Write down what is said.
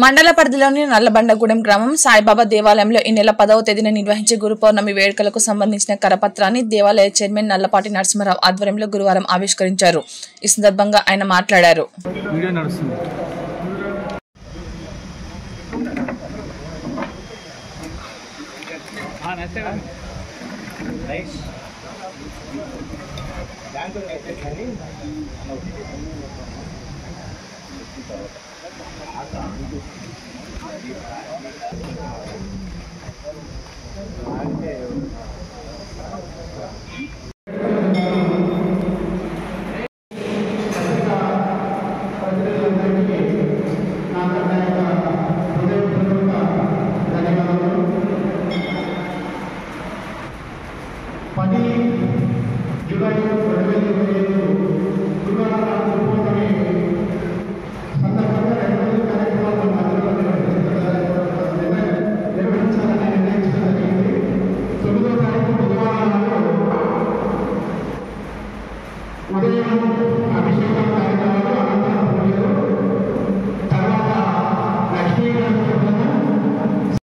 మండల పరిధిలోని నల్లబండగూడెం గ్రామం సాయిబాబా దేవాలయంలో ఈ నెల 10వ తేదీన నిర్వహించే గురు పౌర్ణమి వేడుకలకు సంబంధించిన కరపత్రాన్ని దేవాలయ చైర్మన్ నల్లపాటి నరసింహారావు ఆధ్వర్యంలో గురువారం ఆవిష్కరించారు. ఈ సందర్భంగా ఆయన మాట్లాడారు.